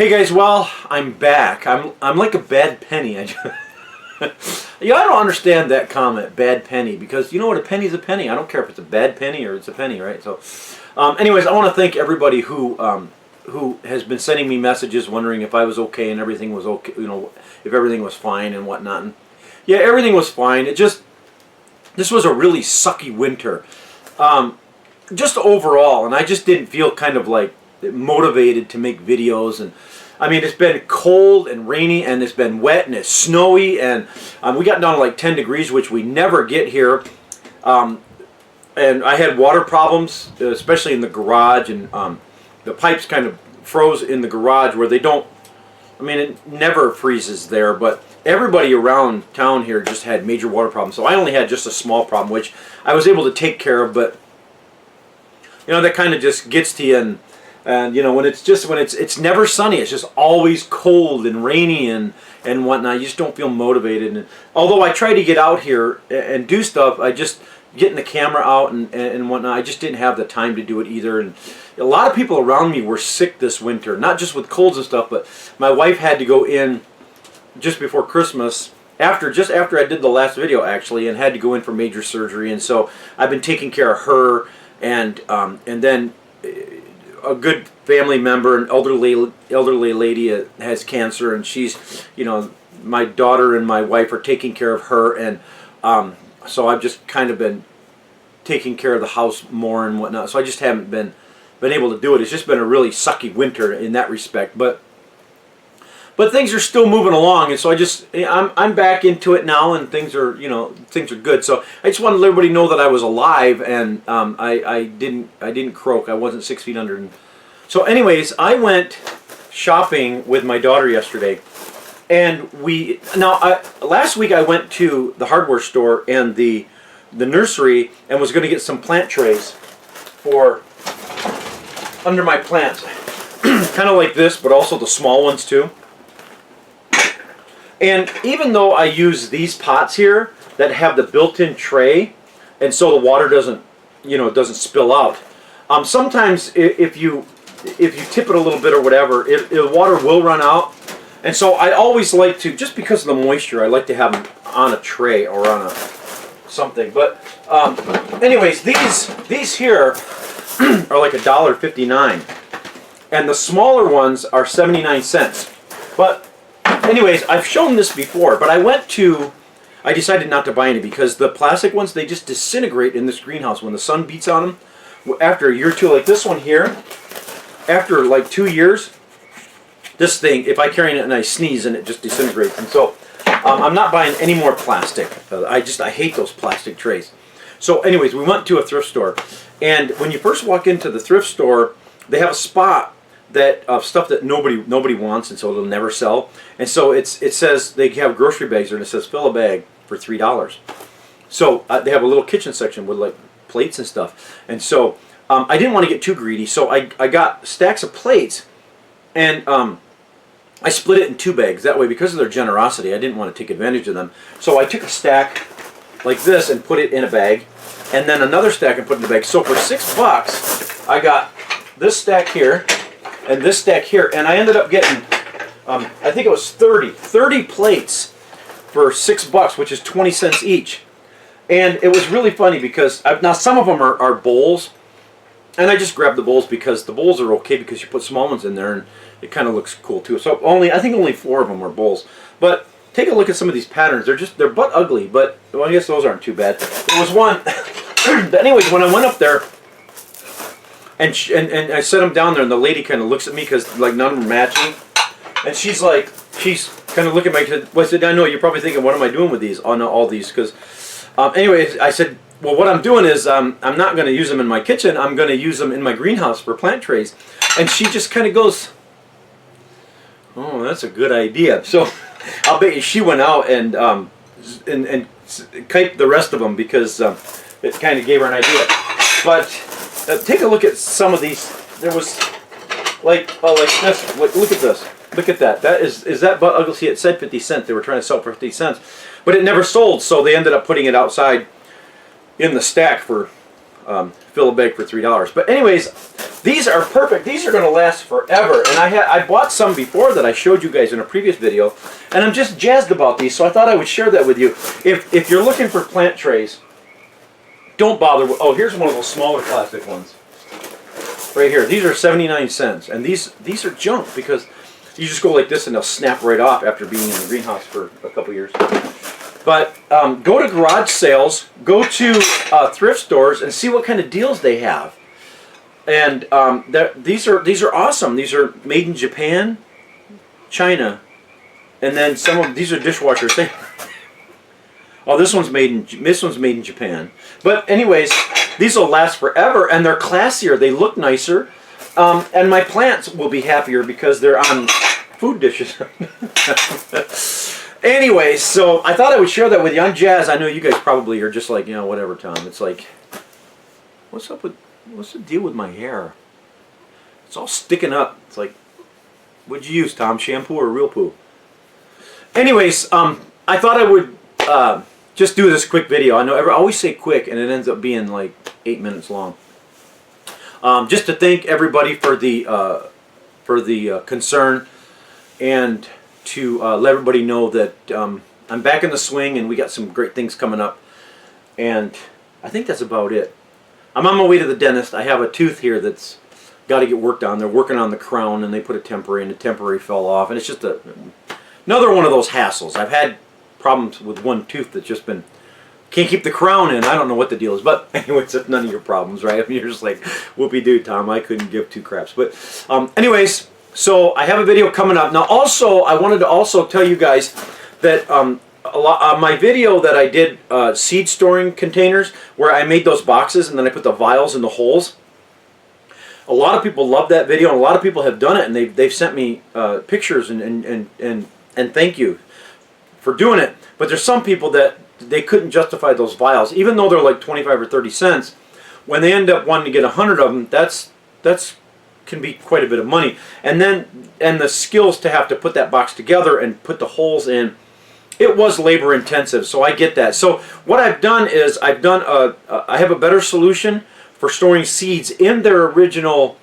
Hey guys, well, I'm back. I'm like a bad penny. I don't understand that comment, bad penny, because you know what, a penny's a penny. I don't care if it's a bad penny or it's a penny, right? So, anyways, I want to thank everybody who has been sending me messages wondering if I was okay and everything was okay, you know, if everything was fine and whatnot. And yeah, everything was fine. This was a really sucky winter, just overall, and I just didn't feel kind of like motivated to make videos. And I mean, it's been cold and rainy, and it's been wet and it's snowy, and we got down to like 10 degrees, which we never get here. And I had water problems, especially in the garage, and the pipes kind of froze in the garage where they don't, I mean, it never freezes there, but everybody around town here just had major water problems. So I only had just a small problem, which I was able to take care of, but you know, that kind of just gets to you. And you know, when it's never sunny, it's just always cold and rainy and whatnot. You just don't feel motivated. And although I try to get out here and do stuff, I just getting the camera out and whatnot, I just didn't have the time to do it either. And a lot of people around me were sick this winter, not just with colds and stuff, but my wife had to go in just before Christmas, just after I did the last video actually, and had to go in for major surgery. And so I've been taking care of her, and then a good family member, an elderly lady, has cancer, and she's, you know, my daughter and my wife are taking care of her, and so I've just kind of been taking care of the house more and whatnot. So I just haven't been able to do it. It's just been a really sucky winter in that respect, but things are still moving along, and so I'm back into it now, and things are good. So I just wanted to let everybody know that I was alive, and I didn't croak. I wasn't 6 feet under. So anyways, I went shopping with my daughter yesterday, and last week I went to the hardware store and the nursery and was going to get some plant trays for under my plants, kind of like this, but also the small ones too. And even though I use these pots here that have the built-in tray, and so the water doesn't spill out, sometimes if you tip it a little bit or whatever, the water will run out. And so I always like to, just because of the moisture, I like to have them on a tray or on something. But anyways, these here are like $1.59, and the smaller ones are 79 cents. But anyways, I've shown this before, but I decided not to buy any because the plastic ones, they just disintegrate in this greenhouse when the sun beats on them. After a year or two, like this one here, after like 2 years, this thing, if I carry it and I sneeze, and it just disintegrates. And so I'm not buying any more plastic. I hate those plastic trays. So anyways, we went to a thrift store, and when you first walk into the thrift store, they have a spot of stuff that nobody wants, and so it'll never sell. And so it says they have grocery bags there, and it says fill a bag for $3. So they have a little kitchen section with like plates and stuff. And so I didn't want to get too greedy, so I got stacks of plates, and I split it in 2 bags. That way, because of their generosity, I didn't want to take advantage of them. So I took a stack like this and put it in a bag, and then another stack and put it in a bag. So for $6, I got this stack here and this stack here, and I ended up getting, I think it was 30 plates for $6, which is 20 cents each. And it was really funny because now some of them are bowls, and I just grabbed the bowls because the bowls are okay because you put small ones in there and it kind of looks cool too. So I think only 4 of them were bowls. But take a look at some of these patterns. They're butt ugly, but well, I guess those aren't too bad. There was one. Anyways, when I went up there, and I set them down there, and the lady kind of looks at me because like none of them are matching, and she's kind of looking at me. Well, I said, I know you're probably thinking, what am I doing with these? On all these? Because anyways, I said, well, what I'm doing is I'm not going to use them in my kitchen. I'm going to use them in my greenhouse for plant trays. And she just kind of goes, oh, that's a good idea. So I'll bet you she went out and kiped the rest of them because it kind of gave her an idea. But take a look at some of these. There was like this. Look at this. Look at that. Is that butt ugly? See, it said 50 cents. They were trying to sell for 50 cents, but it never sold. So they ended up putting it outside in the stack for fill a bag for $3. But anyways, these are perfect. These are going to last forever. And I bought some before that I showed you guys in a previous video, and I'm just jazzed about these, so I thought I would share that with you. If you're looking for plant trays, don't bother with, oh, here's one of those smaller plastic ones. Right here. These are 79 cents. And these are junk because you just go like this and they'll snap right off after being in the greenhouse for a couple years. But go to garage sales, go to thrift stores, and see what kind of deals they have. And these are awesome. These are made in Japan, China, and then some of these are dishwashers. Oh, this one's made in Japan. But anyways, these will last forever, and they're classier. They look nicer, and my plants will be happier because they're on food dishes. Anyways, so I thought I would share that with you. I'm jazzed. I know you guys probably are just like, you know, whatever, Tom. It's like, what's the deal with my hair? It's all sticking up. It's like, what'd you use, Tom? Shampoo or real poo? Anyways, I thought I would just do this quick video. I know I always say quick, and it ends up being like 8 minutes long. Just to thank everybody for the concern, and to let everybody know that I'm back in the swing, and we got some great things coming up. And I think that's about it. I'm on my way to the dentist. I have a tooth here that's got to get worked on. They're working on the crown, and they put a temporary, and the temporary fell off, and it's just another one of those hassles. I've had problems with one tooth that's just been, can't keep the crown in. I don't know what the deal is, but anyways, it's none of your problems, right? I mean, you're just like, whoopee-doo, Tom. I couldn't give two craps. But anyways, so I have a video coming up. Now, also, I wanted to also tell you guys that my video that I did, seed storing containers, where I made those boxes and then I put the vials in the holes. A lot of people love that video, and a lot of people have done it, and they've sent me pictures and thank you for doing it. But there's some people that they couldn't justify those vials, even though they're like 25 or 30 cents. When they end up wanting to get 100 of them, that's can be quite a bit of money. And the skills to have to put that box together and put the holes in, it was labor intensive. So I get that. So what I've done is I have a better solution for storing seeds in their original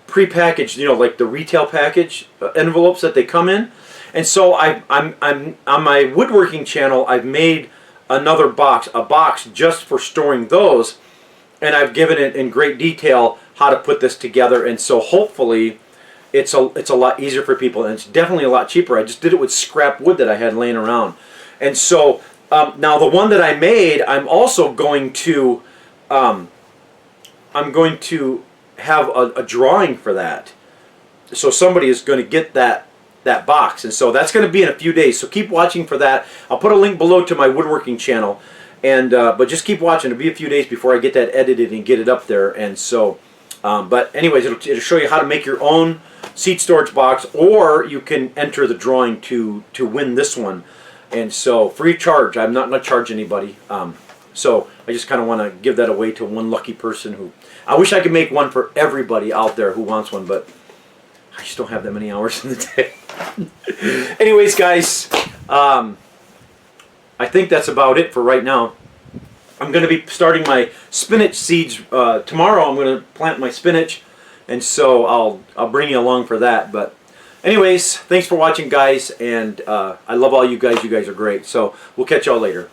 pre-packaged, you know, like the retail package envelopes that they come in. And so I'm on my woodworking channel, I've made another box, a box just for storing those, and I've given it in great detail how to put this together. And so hopefully it's a lot easier for people, and it's definitely a lot cheaper. I just did it with scrap wood that I had laying around. And so now the one that I made, I'm also going to have a drawing for that. So somebody is going to get that box, and so that's going to be in a few days. So keep watching for that. I'll put a link below to my woodworking channel, and but just keep watching. It'll be a few days before I get that edited and get it up there. And so, but anyways, it'll show you how to make your own seed storage box, or you can enter the drawing to win this one. And so, free charge. I'm not going to charge anybody. So I just kind of want to give that away to one lucky person who. I wish I could make one for everybody out there who wants one, but I just don't have that many hours in the day. Anyways, guys, I think that's about it for right now. I'm going to be starting my spinach seeds tomorrow. I'm going to plant my spinach, and so I'll bring you along for that. But anyways, thanks for watching, guys, and I love all you guys. You guys are great. So we'll catch y'all later.